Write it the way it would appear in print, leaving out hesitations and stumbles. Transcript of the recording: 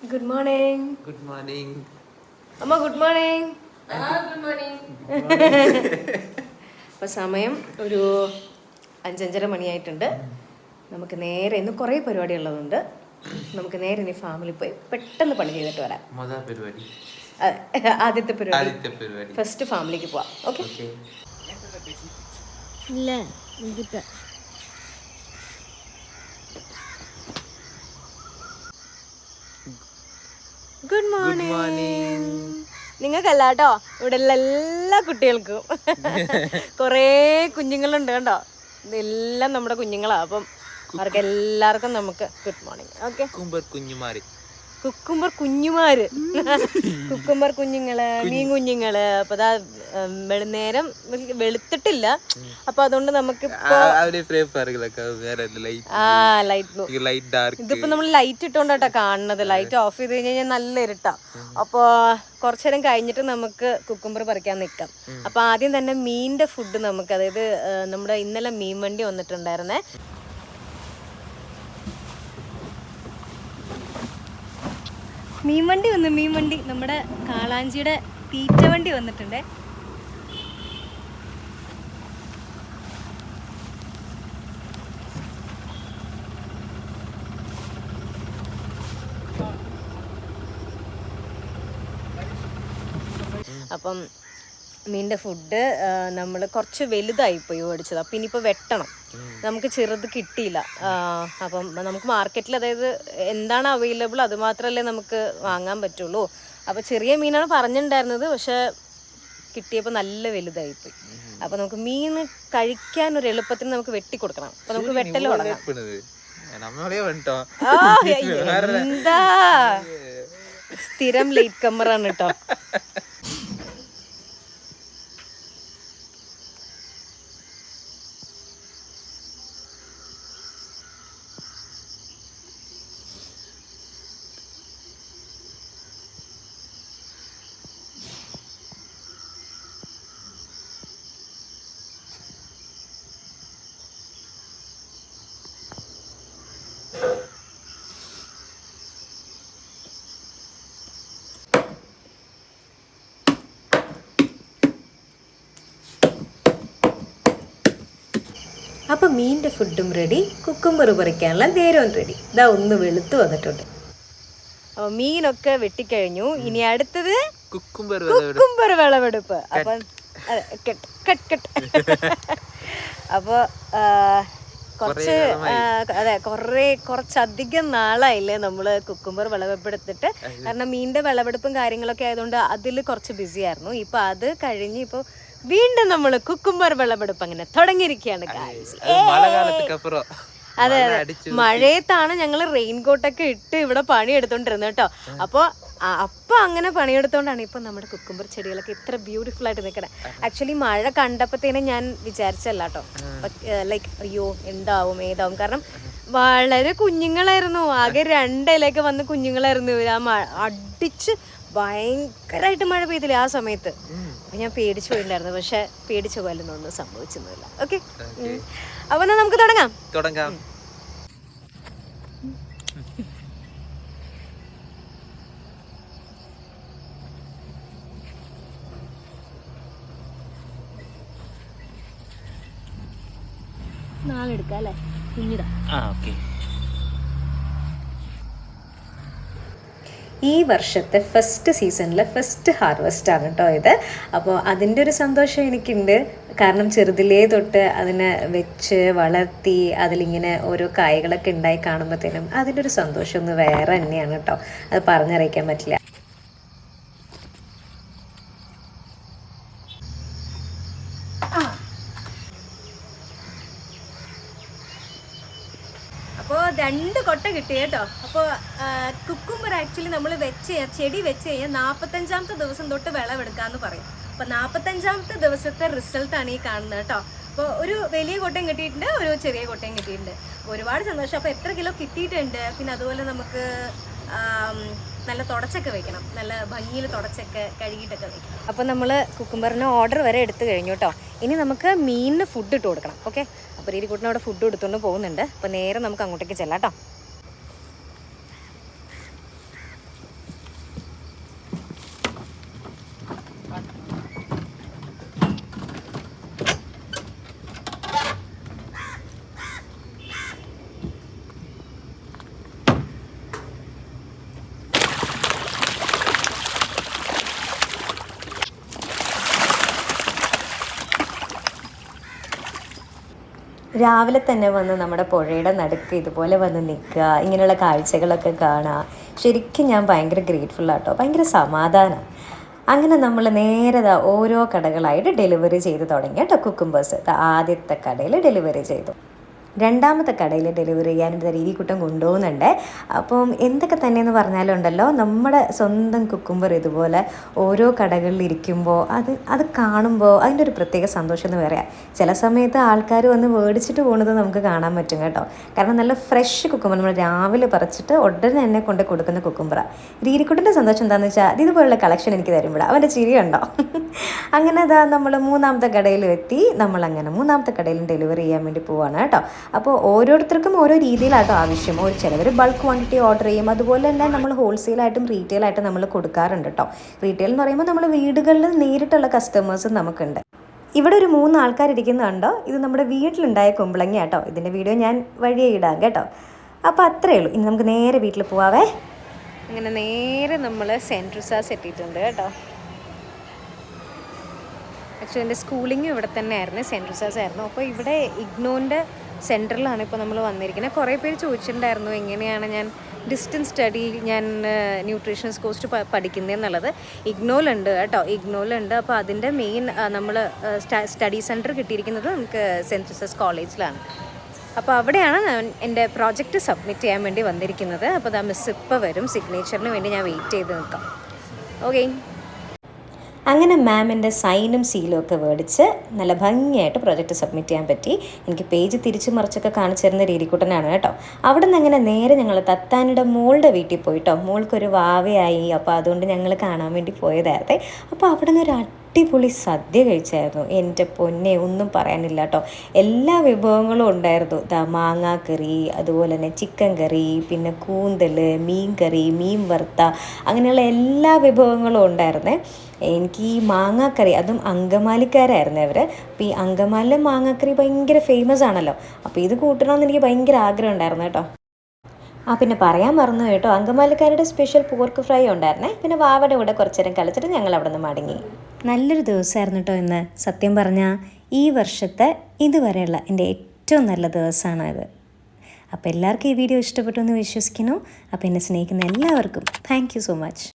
Good morning. Good morning. Amma, good morning. Good morning. അപ്പോൾ സമയം ഒരു 5:30 മണിയായിട്ടുണ്ട്. നമുക്ക് നേരെ ഇന്ന് കുറേ പരിപാടി ഉള്ളതുണ്ട്. നമുക്ക് നേരെ ഇനി ഫാമിലി പോയി പെട്ടെന്ന് പണി ചെയ്തിട്ട് വരാം. ആദ്യത്തെ പരിപാടി ഫസ്റ്റ് ഫാമിലിക്ക് പോവാം. ഓക്കെ? ഇല്ല ഗുഡ് മോർണിംഗ്. നിങ്ങൾക്കല്ല കേട്ടോ, ഇവിടെ ഉള്ള എല്ലാ കുട്ടികൾക്കും കുറേ കുഞ്ഞുങ്ങളുണ്ട് കേട്ടോ. ഇതെല്ലാം നമ്മുടെ കുഞ്ഞുങ്ങളാണ്. അപ്പം അവർക്ക് എല്ലാവർക്കും നമുക്ക് ഗുഡ് മോർണിംഗ്. ഓക്കെ, കുക്കുംബർ കുഞ്ഞുമാര് കുക്കുംബർ കുഞ്ഞുങ്ങള്, മീൻ കുഞ്ഞുങ്ങള്. അപ്പൊ അതാ നേരം വെളുത്തിട്ടില്ല. അപ്പൊ അതുകൊണ്ട് നമുക്ക് ഇതിപ്പോ നമ്മൾ ലൈറ്റ് ഇട്ടോണ്ടാട്ടോ കാണുന്നത്. ലൈറ്റ് ഓഫ് ചെയ്ത് കഴിഞ്ഞാൽ നല്ല ഇരുട്ടാ. അപ്പൊ കുറച്ചേരം കഴിഞ്ഞിട്ട് നമുക്ക് കുക്കുംബർ പറിക്കാൻ നിൽക്കാം. അപ്പൊ ആദ്യം തന്നെ മീനിന്റെ ഫുഡ് നമുക്ക്, അതായത് നമ്മുടെ ഇന്നലെ മീൻ വണ്ടി വന്നിട്ടുണ്ടായിരുന്നേ. മീൻ വണ്ടി നമ്മുടെ കാളാഞ്ചിയുടെ തീറ്റ വണ്ടി വന്നിട്ടുണ്ട്. അപ്പം മീനിൻ്റെ ഫുഡ് നമ്മൾ കുറച്ച് വലുതായിപ്പോയി മേടിച്ചത്. അപ്പം ഇനിയിപ്പോൾ വെട്ടണം. നമുക്ക് ചെറുത് കിട്ടിയില്ല. അപ്പം നമുക്ക് മാർക്കറ്റിൽ, അതായത് എന്താണ് അവൈലബിൾ അത് മാത്രമല്ലേ നമുക്ക് വാങ്ങാൻ പറ്റുള്ളൂ. അപ്പോൾ ചെറിയ മീനാണ് പറഞ്ഞിട്ടുണ്ടായിരുന്നത്, പക്ഷെ കിട്ടിയപ്പോൾ നല്ല വലുതായിപ്പോയി. അപ്പോൾ നമുക്ക് മീൻ കഴിക്കാൻ ഒരു എളുപ്പത്തിന് നമുക്ക് വെട്ടിക്കൊടുക്കണം. അപ്പോൾ നമുക്ക് വെട്ടൽ തുടങ്ങാം. എന്താ സ്ഥിരം ലേറ്റ് കമ്മറാണ് കേട്ടോ. അപ്പം മീനിൻ്റെ ഫുഡും റെഡി, കുക്കുംബർ പറിക്കാനുള്ള നേരവും റെഡി. ഇതാ ഒന്ന് വെളുത്ത് വന്നിട്ടുണ്ട്. അപ്പോൾ മീനൊക്കെ വെട്ടിക്കഴിഞ്ഞു. ഇനി അടുത്തത് കുക്കുംബർ വിളവെടുപ്പ്. അപ്പം അപ്പോൾ കുറച്ചധികം നാളായില്ലേ നമ്മൾ കുക്കുംബർ വിളവെടുത്തിട്ട്. കാരണം മീനിൻ്റെ വിളവെടുപ്പും കാര്യങ്ങളൊക്കെ ആയതുകൊണ്ട് അതിൽ കുറച്ച് ബിസി ആയിരുന്നു. ഇപ്പം അത് കഴിഞ്ഞ് ഇപ്പോൾ വീണ്ടും നമ്മൾ കുക്കുംബർ വിളവെടുപ്പ് അങ്ങനെ തുടങ്ങിയിരിക്കുകയാണ്. അതെ അതെ, മഴയത്താണ് ഞങ്ങൾ റെയിൻകോട്ടൊക്കെ ഇട്ട് ഇവിടെ പണിയെടുത്തോണ്ടിരുന്നത് കേട്ടോ. അപ്പോൾ അങ്ങനെ പണിയെടുത്തോണ്ടാണ് ഇപ്പൊ നമ്മുടെ കുക്കുംബർ ചെടികളൊക്കെ ഇത്ര ബ്യൂട്ടിഫുൾ ആയിട്ട് നിൽക്കണേ. ആക്ച്വലി മഴ കണ്ടപ്പോഴത്തേനും ഞാൻ വിചാരിച്ചല്ല കേട്ടോ, ലൈക്ക് അയ്യോ എന്താവും ഏതാവും. കാരണം വളരെ കുഞ്ഞുങ്ങളായിരുന്നു, ആകെ 2 ഇലയൊക്കെ വന്ന് കുഞ്ഞുങ്ങളായിരുന്നു. അടിച്ച് ഭയങ്കരമായിട്ട് മഴ പെയ്തില്ലേ ആ സമയത്ത്. അപ്പൊ ഞാൻ പേടിച്ചു പോയിട്ടുണ്ടായിരുന്നു, പക്ഷെ പേടിച്ച പോലൊന്നും ഒന്നും സംഭവിച്ചൊന്നുമില്ല. ഓക്കെ, അപ്പൊ എന്നാ നമുക്ക് തുടങ്ങാം. നാളെ എടുക്കാം അല്ലേ, കുഞ്ഞിടാ. ഈ വർഷത്തെ ഫസ്റ്റ് സീസണിലെ ഫസ്റ്റ് ഹാർവെസ്റ്റ് ആണ് കേട്ടോ ഇത്. അപ്പോൾ അതിൻ്റെ ഒരു സന്തോഷം എനിക്കുണ്ട്. കാരണം ചെറുതിലേ തൊട്ട് അതിനെ വെച്ച് വളർത്തി അതിലിങ്ങനെ ഓരോ കായ്കളൊക്കെ ഉണ്ടായി കാണുമ്പോഴത്തേനും അതിൻ്റെ ഒരു സന്തോഷം ഒന്ന് വേറെ തന്നെയാണ് കേട്ടോ. അത് പറഞ്ഞറിയിക്കാൻ പറ്റില്ല. അപ്പോൾ 2 കൊട്ട കിട്ടി കേട്ടോ. അപ്പോൾ കുക്കുംബർ ആക്ച്വലി നമ്മൾ ചെടി വെച്ച് കഴിഞ്ഞാൽ 45-ാമത്തെ ദിവസം തൊട്ട് വിളവെടുക്കാമെന്ന് പറയും. അപ്പോൾ 45-ാമത്തെ ദിവസത്തെ റിസൾട്ടാണ് ഈ കാണുന്നത് കേട്ടോ. അപ്പോൾ ഒരു വലിയ കൊട്ടയും കിട്ടിയിട്ടുണ്ട്, ഒരു ചെറിയ കൊട്ടയും കിട്ടിയിട്ടുണ്ട്. ഒരുപാട് സന്തോഷം. അപ്പോൾ എത്ര കിലോ കിട്ടിയിട്ടുണ്ട്, പിന്നെ അതുപോലെ നമുക്ക് നല്ല തുടച്ചൊക്കെ വെക്കണം, നല്ല ഭംഗിയിൽ തുടച്ചൊക്കെ കഴുകിയിട്ടൊക്കെ വെക്കണം. അപ്പോൾ നമ്മൾ കുക്കുംബറിന് ഓർഡർ വരെ എടുത്തു കഴിഞ്ഞു കേട്ടോ. ഇനി നമുക്ക് മീനിന് ഫുഡ് ഇട്ട് കൊടുക്കണം. ഓക്കെ, അപ്പോൾ ഈ കുട്ടിനെ അവിടെ ഫുഡ് എടുത്തുകൊണ്ട് പോകുന്നുണ്ട്. അപ്പോൾ നേരെ നമുക്ക് അങ്ങോട്ടേക്ക് ചെല്ലാം കേട്ടോ. രാവിലെ തന്നെ വന്ന് നമ്മുടെ പുഴയുടെ നടുക്ക് ഇതുപോലെ വന്ന് നിൽക്കുക, ഇങ്ങനെയുള്ള കാഴ്ചകളൊക്കെ കാണുക, ശരിക്കും ഞാൻ ഭയങ്കര ഗ്രേറ്റ്ഫുൾ ആട്ടോ, ഭയങ്കര സമാധാനം. അങ്ങനെ നമ്മൾ നേരെ ഓരോ കടകളായിട്ട് ഡെലിവറി ചെയ്ത് തുടങ്ങി കേട്ടോ. കുക്കുംബേഴ്സ് ആദ്യത്തെ കടയിൽ ഡെലിവറി ചെയ്തു. രണ്ടാമത്തെ കടയിൽ ഡെലിവറി ചെയ്യാൻ രീതിക്കുട്ടം കൊണ്ടുപോകുന്നുണ്ട്. അപ്പം എന്തൊക്കെ തന്നെയെന്ന് പറഞ്ഞാലുണ്ടല്ലോ, നമ്മുടെ സ്വന്തം കുക്കുംബർ ഇതുപോലെ ഓരോ കടകളിൽ ഇരിക്കുമ്പോൾ അത് കാണുമ്പോൾ അതിൻ്റെ ഒരു പ്രത്യേക സന്തോഷം എന്ന് പറയാം. ചില സമയത്ത് ആൾക്കാർ വന്ന് മേടിച്ചിട്ട് പോകുന്നത് നമുക്ക് കാണാൻ പറ്റും കേട്ടോ. കാരണം നല്ല ഫ്രഷ് കുക്കുംബർ നമ്മൾ രാവിലെ പറിച്ചിട്ട് ഉടനെ തന്നെ കൊണ്ട് കൊടുക്കുന്ന കുക്കുംബറാണ്. രീതിക്കുട്ടൻ്റെ സന്തോഷം എന്താണെന്ന് വെച്ചാൽ ഇതുപോലുള്ള കളക്ഷൻ എനിക്ക് തരുമ്പോഴാണ് അവൻ്റെ ചിരി കണ്ടോ. അങ്ങനെ നമ്മൾ മൂന്നാമത്തെ കടയിലും എത്തി. നമ്മളങ്ങനെ മൂന്നാമത്തെ കടയിലും ഡെലിവറി ചെയ്യാൻ വേണ്ടി പോവാണ് കേട്ടോ. അപ്പോൾ ഓരോരുത്തർക്കും ഓരോ രീതിയിലാട്ടോ ആവശ്യം. ചിലവർ ബൾക്ക് ക്വാണ്ടിറ്റി ഓർഡർ ചെയ്യും. അതുപോലെ തന്നെ നമ്മൾ ഹോൾസെയിലായിട്ടും റീറ്റെയിലായിട്ടും നമ്മൾ കൊടുക്കാറുണ്ട് കേട്ടോ. റീറ്റെയിൽ എന്ന് പറയുമ്പോൾ നമ്മൾ വീടുകളിൽ നേരിട്ടുള്ള കസ്റ്റമേഴ്സും നമുക്കുണ്ട്. ഇവിടെ ഒരു 3 ആൾക്കാരിരിക്കുന്നുണ്ടോ. ഇത് നമ്മുടെ വീട്ടിലുണ്ടായ കുമ്പളങ്ങ കേട്ടോ. ഇതിൻ്റെ വീഡിയോ ഞാൻ വഴിയെ ഇടാം കേട്ടോ. അപ്പോൾ അത്രയേ ഉള്ളൂ. ഇനി നമുക്ക് നേരെ വീട്ടിൽ പോവാവേ. അങ്ങനെ നേരെ നമ്മൾ സെൻറ്റ് ട്രൂസാസ് എത്തിയിട്ടുണ്ട് കേട്ടോ. ആക്ച്വലി എൻ്റെ സ്കൂളിങ് ഇവിടെ തന്നെ ആയിരുന്നു, സെൻറ്റ് ട്രൂസാസ് ആയിരുന്നു. അപ്പോൾ ഇവിടെ ഇഗ്നോൻ്റെ സെൻറ്ററിലാണ് ഇപ്പോൾ നമ്മൾ വന്നിരിക്കുന്നത്. കുറേ പേര് ചോദിച്ചിട്ടുണ്ടായിരുന്നു എങ്ങനെയാണ് ഞാൻ ഡിസ്റ്റൻസ് സ്റ്റഡി, ഞാൻ ന്യൂട്രീഷൻസ് കോഴ്സ് പഠിക്കുന്നതെന്നുള്ളത്. ഇഗ്നോയിലുണ്ട് കേട്ടോ, ഇഗ്നോയിലുണ്ട്. അപ്പോൾ അതിൻ്റെ മെയിൻ നമ്മൾ സ്റ്റഡി സെൻറ്റർ കിട്ടിയിരിക്കുന്നത് നമുക്ക് സെൻറ്റ് ജോസഫ് കോളേജിലാണ്. അപ്പോൾ അവിടെയാണ് എൻ്റെ പ്രോജക്റ്റ് സബ്മിറ്റ് ചെയ്യാൻ വേണ്ടി വന്നിരിക്കുന്നത്. അപ്പോൾ ദാ മിസ് ഇപ്പോൾ വരും, സിഗ്നേച്ചറിന് വേണ്ടി ഞാൻ വെയിറ്റ് ചെയ്ത് നിൽക്കാം. ഓക്കെ. അങ്ങനെ മാമിൻ്റെ സൈനും സീലും ഒക്കെ മേടിച്ച് നല്ല ഭംഗിയായിട്ട് പ്രൊജക്റ്റ് സബ്മിറ്റ് ചെയ്യാൻ പറ്റി. എനിക്ക് പേജ് തിരിച്ചു മറിച്ചൊക്കെ കാണിച്ചു തരുന്ന രീതിക്കൂട്ടനാണ് കേട്ടോ. അവിടെ നിന്ന് അങ്ങനെ നേരെ ഞങ്ങൾ തത്താനിയുടെ മോളുടെ വീട്ടിൽ പോയിട്ടോ. മോൾക്കൊരു വാവയായി. അപ്പോൾ അതുകൊണ്ട് ഞങ്ങൾ കാണാൻ വേണ്ടി പോയതായിരുന്നേ. അപ്പോൾ അവിടെ നിന്ന് ഒരു അടിപൊളി സദ്യ കഴിച്ചായിരുന്നു. എൻ്റെ പൊന്നെ, ഒന്നും പറയാനില്ല കേട്ടോ. എല്ലാ വിഭവങ്ങളും ഉണ്ടായിരുന്നു. മാങ്ങാക്കറി, അതുപോലെ തന്നെ ചിക്കൻ കറി, പിന്നെ കൂന്തൽ, മീൻ കറി, മീൻ വറുത്ത, അങ്ങനെയുള്ള എല്ലാ വിഭവങ്ങളും ഉണ്ടായിരുന്നേ. എനിക്ക് ഈ മാങ്ങാക്കറി, അതും അങ്കമാലിക്കാരായിരുന്നു അവർ. അപ്പോൾ ഈ അങ്കമാലിലെ മാങ്ങാക്കറി ഭയങ്കര ഫേമസ് ആണല്ലോ. അപ്പോൾ ഇത് കൂട്ടണമെന്ന് എനിക്ക് ഭയങ്കര ആഗ്രഹം ഉണ്ടായിരുന്നു കേട്ടോ. പിന്നെ പറയാൻ മറന്നു കേട്ടോ, അങ്കമാലിക്കാരുടെ സ്പെഷ്യൽ പോർക്ക് ഫ്രൈ ഉണ്ടായിരുന്നേ. പിന്നെ വാവയുടെ കൂടെ കുറച്ച് നേരം കളിച്ചിട്ട് ഞങ്ങൾ അവിടെ നിന്ന് മടങ്ങി. നല്ലൊരു ദിവസമായിരുന്നു കേട്ടോ ഇന്ന്. സത്യം പറഞ്ഞാൽ ഈ വർഷത്തെ ഇതുവരെയുള്ള എൻ്റെ ഏറ്റവും നല്ല ദിവസമാണ് ഇത്. അപ്പോൾ എല്ലാവർക്കും ഈ വീഡിയോ ഇഷ്ടപ്പെട്ടു എന്ന് വിശ്വസിക്കുന്നു. അപ്പോൾ എന്നെ സ്നേഹിക്കുന്ന എല്ലാവർക്കും താങ്ക് യു സോ മച്ച്.